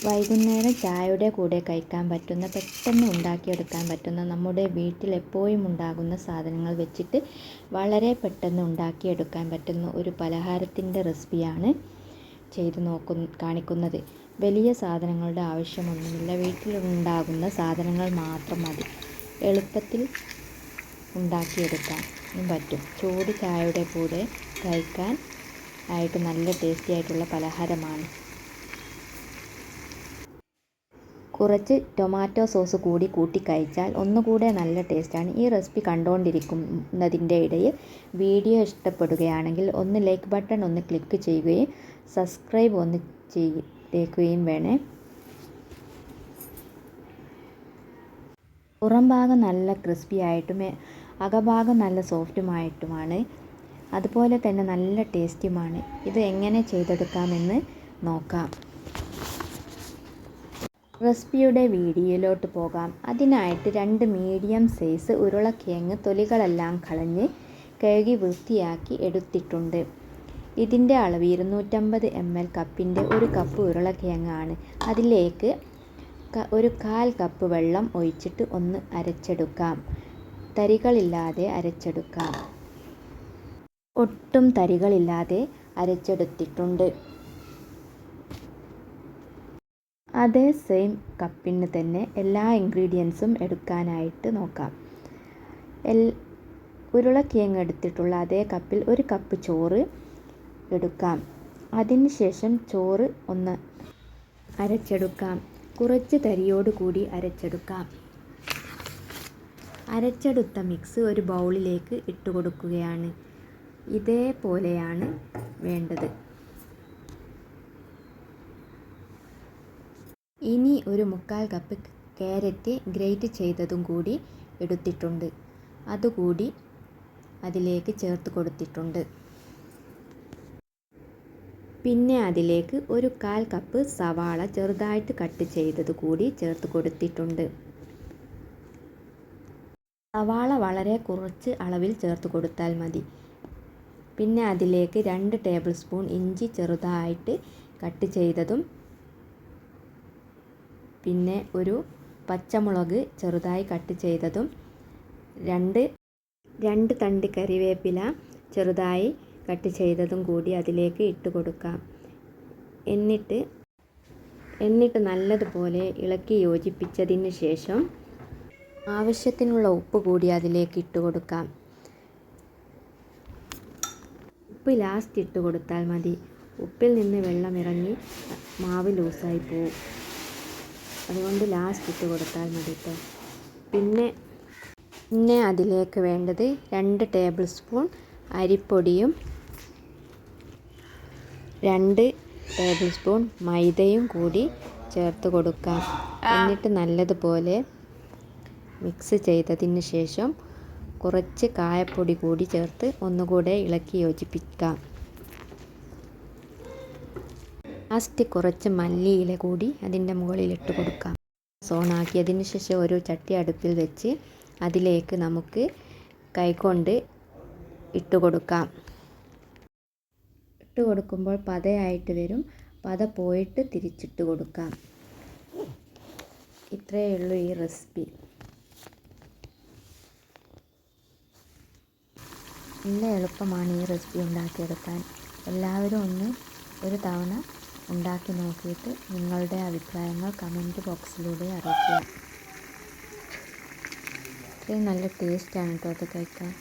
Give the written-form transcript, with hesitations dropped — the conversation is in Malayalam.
വൈകുന്നേരം ചായയുടെ കൂടെ കഴിക്കാൻ പറ്റുന്ന, പെട്ടെന്ന് ഉണ്ടാക്കിയെടുക്കാൻ പറ്റുന്ന, നമ്മുടെ വീട്ടിൽ എപ്പോഴും ഉണ്ടാകുന്ന സാധനങ്ങൾ വെച്ചിട്ട് വളരെ പെട്ടെന്ന് ഉണ്ടാക്കിയെടുക്കാൻ പറ്റുന്ന ഒരു പലഹാരത്തിൻ്റെ റെസിപ്പിയാണ് കാണിക്കുന്നത്. വലിയ സാധനങ്ങളുടെ ആവശ്യമൊന്നുമില്ല, വീട്ടിലുണ്ടാകുന്ന സാധനങ്ങൾ മാത്രം മതി. എളുപ്പത്തിൽ ഉണ്ടാക്കിയെടുക്കാൻ പറ്റും. ചൂട് ചായയുടെ കൂടെ കഴിക്കാൻ ആയിട്ട് നല്ല ടേസ്റ്റി ആയിട്ടുള്ള പലഹാരമാണ്. കുറച്ച് ടൊമാറ്റോ സോസ് കൂടി കൂട്ടി കഴിച്ചാൽ ഒന്നുകൂടെ നല്ല ടേസ്റ്റാണ്. ഈ റെസിപ്പി കണ്ടുകൊണ്ടിരിക്കുന്നതിൻ്റെ ഇടയിൽ വീഡിയോ ഇഷ്ടപ്പെടുകയാണെങ്കിൽ ഒന്ന് ലൈക്ക് ബട്ടൺ ഒന്ന് ക്ലിക്ക് ചെയ്യുകയും സബ്സ്ക്രൈബ് ഒന്ന് ചെയ്തേക്കുകയും വേണേ. പുറം ഭാഗം നല്ല ക്രിസ്പി ആയിട്ടും അകഭാഗം നല്ല സോഫ്റ്റുമായിട്ടുമാണ്. അതുപോലെ തന്നെ നല്ല ടേസ്റ്റുമാണ്. ഇത് എങ്ങനെ ചെയ്തെടുക്കാമെന്ന് നോക്കാം. റെസിപ്പിയുടെ വീഡിയോയിലോട്ട് പോകാം. അതിനായിട്ട് 2 മീഡിയം സൈസ് ഉരുളക്കിഴങ്ങ് തൊലികളെല്ലാം കളഞ്ഞ് കഴുകി വൃത്തിയാക്കി എടുത്തിട്ടുണ്ട്. ഇതിൻ്റെ അളവ് 250 ml കപ്പിൻ്റെ 1 കപ്പ് ഉരുളക്കിഴങ്ങാണ്. അതിലേക്ക് 1/4 കപ്പ് വെള്ളം ഒഴിച്ചിട്ട് ഒന്ന് അരച്ചെടുക്കാം. തരികളില്ലാതെ അരച്ചെടുക്കാം. ഒട്ടും തരികളില്ലാതെ അരച്ചെടുത്തിട്ടുണ്ട്. അതേ സെയിം കപ്പിന് തന്നെ എല്ലാ ഇൻഗ്രീഡിയൻസും എടുക്കാനായിട്ട് നോക്കാം. ഉരുളക്കിഴങ്ങ് എടുത്തിട്ടുള്ള അതേ കപ്പിൽ 1 കപ്പ് ചോറ് എടുക്കാം. അതിനുശേഷം ചോറ് ഒന്ന് അരച്ചെടുക്കാം. കുറച്ച് തരിയോട് കൂടി അരച്ചെടുക്കാം. അരച്ചെടുത്ത മിക്സ് ഒരു ബൗളിലേക്ക് ഇട്ട് കൊടുക്കുകയാണ്. ഇതേപോലെയാണ് വേണ്ടത്. ഇനി ഒരു 1/4 കപ്പ് ക്യാരറ്റ് ഗ്രേറ്റ് ചെയ്തതും കൂടി എടുത്തിട്ടുണ്ട്. അതുകൂടി അതിലേക്ക് ചേർത്ത് കൊടുത്തിട്ടുണ്ട്. പിന്നെ അതിലേക്ക് 1/4 കപ്പ് സവാള ചെറുതായിട്ട് കട്ട് ചെയ്തത് കൂടി ചേർത്ത് കൊടുത്തിട്ടുണ്ട്. സവാള വളരെ കുറച്ച് അളവിൽ ചേർത്ത് കൊടുത്താൽ മതി. പിന്നെ അതിലേക്ക് 2 ടേബിൾ സ്പൂൺ ഇഞ്ചി ചെറുതായിട്ട് കട്ട് ചെയ്തതും, പിന്നെ ഒരു പച്ചമുളക് ചെറുതായി കട്ട് ചെയ്തതും, 2 തണ്ട് കറിവേപ്പില ചെറുതായി കട്ട് ചെയ്തതും കൂടി അതിലേക്ക് ഇട്ട് കൊടുക്കാം. എന്നിട്ട് നല്ലതുപോലെ ഇളക്കി യോജിപ്പിച്ചതിന് ശേഷം ആവശ്യത്തിനുള്ള ഉപ്പ് കൂടി അതിലേക്ക് ഇട്ട് കൊടുക്കാം. ഉപ്പ് ലാസ്റ്റ് ഇട്ട് കൊടുത്താൽ മതി. ഉപ്പിൽ നിന്ന് വെള്ളം ഇറങ്ങി മാവ് ലൂസായി പോവും. അതുകൊണ്ട് ലാസ്റ്റ് ഇട്ട് കൊടുത്താൽ മതി കേട്ടോ. പിന്നെ അതിലേക്ക് വേണ്ടത് 2 ടേബിൾ സ്പൂൺ അരിപ്പൊടിയും 2 ടേബിൾ സ്പൂൺ മൈദയും കൂടി ചേർത്ത് കൊടുക്കാം. എന്നിട്ട് നല്ലതുപോലെ മിക്സ് ചെയ്തതിന് ശേഷം കുറച്ച് കായപ്പൊടി കൂടി ചേർത്ത് ഒന്നുകൂടെ ഇളക്കി യോജിപ്പിക്കാം. ലാസ്റ്റ് കുറച്ച് മല്ലിയില കൂടി അതിൻ്റെ മുകളിലിട്ട് കൊടുക്കാം. ഓണാക്കിയതിന് ശേഷം ഒരു ചട്ടി അടുപ്പിൽ വെച്ച് അതിലേക്ക് നമുക്ക് കൈകൊണ്ട് ഇട്ട് കൊടുക്കാം. ഇട്ട് കൊടുക്കുമ്പോൾ പതയായിട്ട് വരും. പത പോയിട്ട് തിരിച്ചിട്ട് കൊടുക്കാം. ഇത്രയേ ഉള്ളൂ ഈ റെസിപ്പി. നല്ല എളുപ്പമാണ് ഈ റെസിപ്പി ഉണ്ടാക്കിയെടുക്കാൻ. എല്ലാവരും ഒരു തവണ ഉണ്ടാക്കി നോക്കിയിട്ട് നിങ്ങളുടെ അഭിപ്രായങ്ങൾ കമൻറ്റ് ബോക്സിലൂടെ അറിയിക്കുക. ഇത്രയും നല്ല ടേസ്റ്റാണ് കേട്ടോ അത് കഴിക്കാൻ.